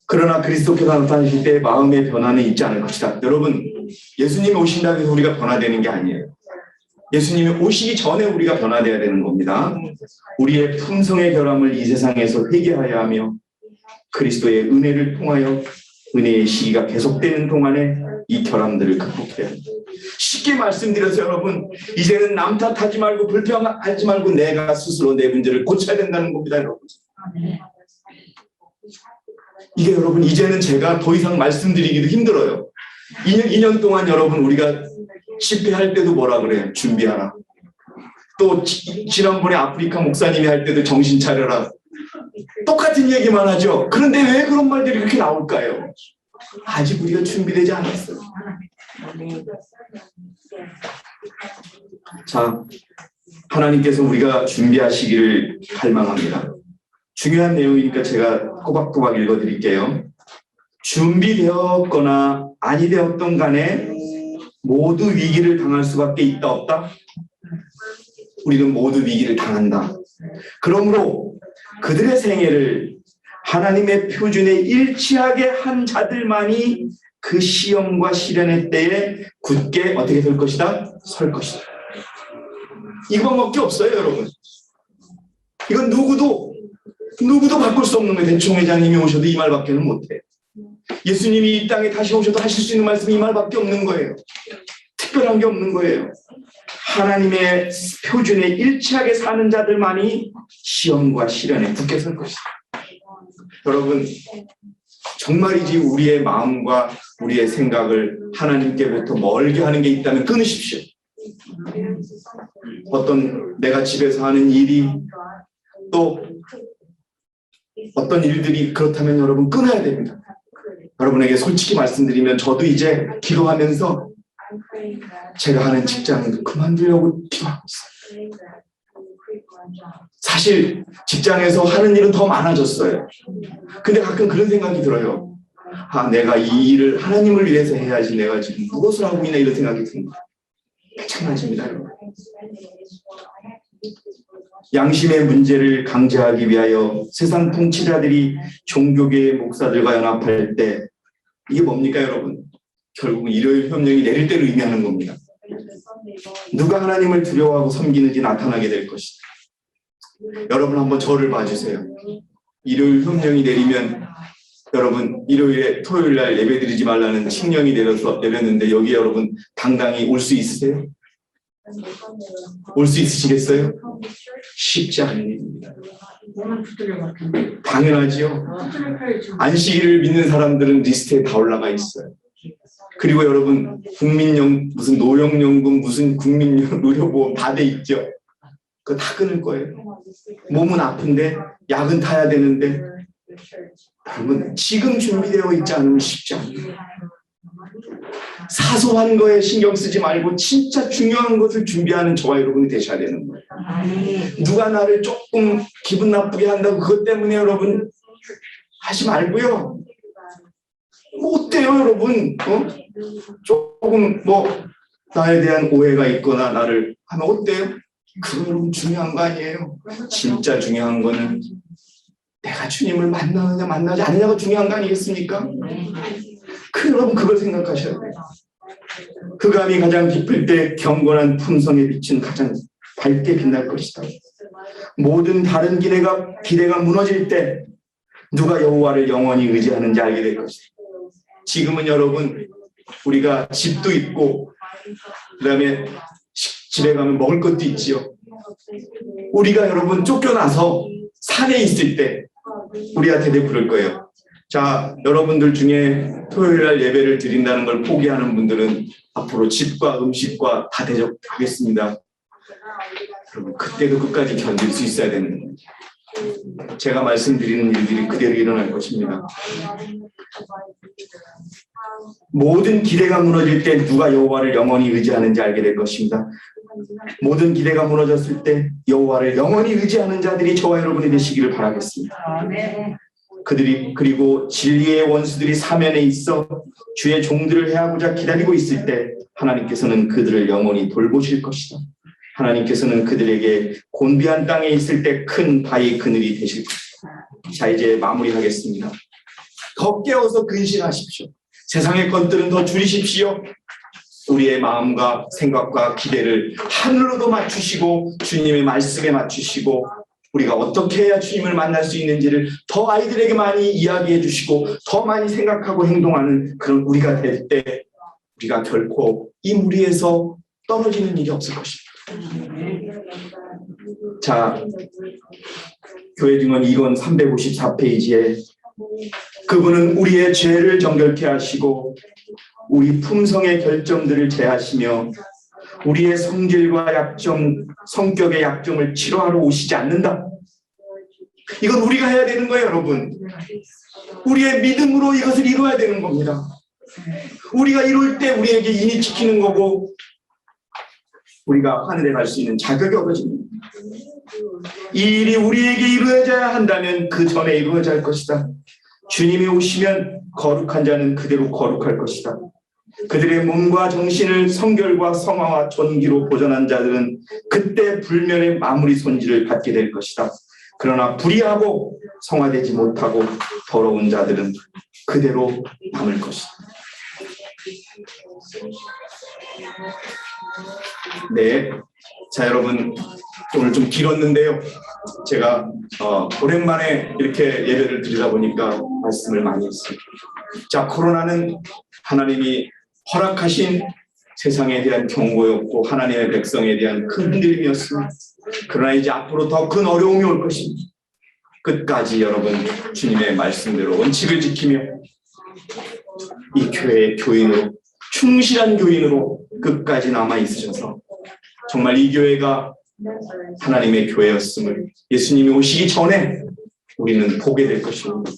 그러나 그리스도께서 나타나실 때 마음의 변화는 있지 않을 것이다. 여러분 예수님이 오신다고 해서 우리가 변화되는 게 아니에요. 예수님이 오시기 전에 우리가 변화되어야 되는 겁니다. 우리의 품성의 결함을 이 세상에서 회개하여 하며 그리스도의 은혜를 통하여 은혜의 시기가 계속되는 동안에 이 결함들을 극복해야 합니다. 쉽게 말씀드려서 여러분 이제는 남 탓하지 말고 불평하지 말고 내가 스스로 내 문제를 고쳐야 된다는 겁니다. 여러분 이게 여러분 이제는 제가 더 이상 말씀드리기도 힘들어요. 2년 동안 여러분 우리가 집회할 때도 뭐라 그래요? 준비하라. 또 지난번에 아프리카 목사님이 할 때도 정신 차려라. 똑같은 얘기만 하죠. 그런데 왜 그런 말들이 그렇게 나올까요? 아직 우리가 준비되지 않았어요. 자, 하나님께서 우리가 준비하시기를 갈망합니다. 중요한 내용이니까 제가 꼬박꼬박 읽어드릴게요. 준비되었거나 아니 되었던 간에 모두 위기를 당할 수밖에 있다 없다? 우리는 모두 위기를 당한다. 그러므로 그들의 생애를 하나님의 표준에 일치하게 한 자들만이 그 시험과 시련의 때에 굳게 어떻게 될 것이다? 설 것이다. 이것밖에 없어요, 여러분. 이건 누구도 바꿀 수 없는 거예요. 대충 회장님이 오셔도 이 말밖에는 못해요. 예수님이 이 땅에 다시 오셔도 하실 수 있는 말씀이 이 말밖에 없는 거예요. 특별한 게 없는 거예요. 하나님의 표준에 일치하게 사는 자들만이 시험과 시련에 굳게 설 것이다. 여러분 정말이지 우리의 마음과 우리의 생각을 하나님께부터 멀게 하는 게 있다면 끊으십시오. 어떤 내가 집에서 하는 일이 또 어떤 일들이 그렇다면 여러분 끊어야 됩니다. 여러분에게 솔직히 말씀드리면 저도 이제 기도하면서 제가 하는 직장도 그만두려고 기도하고 있어요. 사실 직장에서 하는 일은 더 많아졌어요. 근데 가끔 그런 생각이 들어요. 내가 이 일을 하나님을 위해서 해야지 내가 지금 무엇을 하고 있나 이런 생각이 듭니다. 마찬가지입니다, 여러분. 양심의 문제를 강제하기 위하여 세상 통치자들이 종교계의 목사들과 연합할 때 이게 뭡니까, 여러분? 결국은 일요일 협령이 내릴 때를 의미하는 겁니다. 누가 하나님을 두려워하고 섬기는지 나타나게 될 것이다. 여러분 한번 저를 봐주세요. 일요일 협령이 내리면 여러분 일요일에 토요일 날 예배드리지 말라는 칙령이 내렸는데 여기 여러분 당당히 올 수 있으세요? 올 수 있으시겠어요? 쉽지 않은 일입니다. 당연하지요. 안식일을 믿는 사람들은 리스트에 다 올라가 있어요. 그리고 여러분 무슨 노령연금 무슨 국민의료보험 다 돼 있죠. 그거 다 끊을 거예요. 몸은 아픈데 약은 타야 되는데 여러분 지금 준비되어 있지 않으면 쉽지 않아요. 사소한 거에 신경 쓰지 말고 진짜 중요한 것을 준비하는 저와 여러분이 되셔야 되는 거예요. 누가 나를 조금 기분 나쁘게 한다고 그것 때문에 여러분 하지 말고요. 뭐 어때요, 여러분? 조금 나에 대한 오해가 있거나 나를 하면 어때요? 그거 여러분 중요한 거 아니에요. 진짜 중요한 거는 내가 주님을 만나느냐 만나지 않느냐가 중요한 거 아니겠습니까? 여러분 그걸 생각하셔야 돼요. 흑암이 가장 깊을 때 경건한 품성에 비친 가장 밝게 빛날 것이다. 모든 다른 기대가 무너질 때 누가 여호와를 영원히 의지하는지 알게 될 것입니다. 지금은 여러분 우리가 집도 있고 그다음에 집에 가면 먹을 것도 있지요. 우리가 여러분 쫓겨나서 산에 있을 때 우리한테 그럴 거예요. 자, 여러분들 중에 토요일 날 예배를 드린다는 걸 포기하는 분들은 앞으로 집과 음식과 다 대접하겠습니다. 여러분 그때도 끝까지 견딜 수 있어야 되는 겁니다. 제가 말씀드리는 일들이 그대로 일어날 것입니다. 모든 기대가 무너질 때 누가 여호와를 영원히 의지하는지 알게 될 것입니다. 모든 기대가 무너졌을 때 여호와를 영원히 의지하는 자들이 저와 여러분이 되시기를 바라겠습니다. 그리고 진리의 원수들이 사면에 있어 주의 종들을 해하고자 기다리고 있을 때 하나님께서는 그들을 영원히 돌보실 것이다. 하나님께서는 그들에게 곤비한 땅에 있을 때 큰 바위 그늘이 되실 것이다. 자, 이제 마무리하겠습니다. 더 깨어서 근신하십시오. 세상의 것들은 더 줄이십시오. 우리의 마음과 생각과 기대를 하늘로도 맞추시고 주님의 말씀에 맞추시고 우리가 어떻게 해야 주님을 만날 수 있는지를 더 아이들에게 많이 이야기해 주시고 더 많이 생각하고 행동하는 그런 우리가 될 때 우리가 결코 이 무리에서 떨어지는 일이 없을 것입니다. 자, 교회 증언 2권 354페이지에 그분은 우리의 죄를 정결케 하시고 우리 품성의 결점들을 제하시며 우리의 성질과 약점, 성격의 약점을 치료하러 오시지 않는다. 이건 우리가 해야 되는 거예요, 여러분. 우리의 믿음으로 이것을 이루어야 되는 겁니다. 우리가 이룰 때 우리에게 인이 지키는 거고 우리가 하늘에 갈 수 있는 자격이 얻어집니다. 이 일이 우리에게 이루어져야 한다면 그 전에 이루어져야 할 것이다. 주님이 오시면 거룩한 자는 그대로 거룩할 것이다. 그들의 몸과 정신을 성결과 성화와 존귀로 보존한 자들은 그때 불면의 마무리 손질을 받게 될 것이다. 그러나 불의하고 성화되지 못하고 더러운 자들은 그대로 남을 것이다. 네, 자 여러분 오늘 좀 길었는데요. 제가 오랜만에 이렇게 예배를 드리다 보니까 말씀을 많이 했습니다. 자, 코로나는 하나님이 허락하신 세상에 대한 경고였고 하나님의 백성에 대한 큰 흔들림이었습니다. 그러나 이제 앞으로 더 큰 어려움이 올 것입니다. 끝까지 여러분 주님의 말씀대로 원칙을 지키며 이 교회의 교인으로 충실한 교인으로 끝까지 남아 있으셔서 정말 이 교회가 하나님의 교회였음을 예수님이 오시기 전에 우리는 보게 될 것입니다.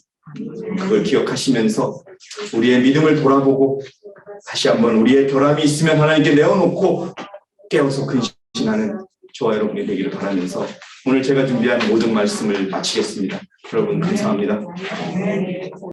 그걸 기억하시면서 우리의 믿음을 돌아보고 다시 한번 우리의 결함이 있으면 하나님께 내어놓고 깨어서 근신하는 저와 여러분이 되기를 바라면서 오늘 제가 준비한 모든 말씀을 마치겠습니다. 여러분 감사합니다.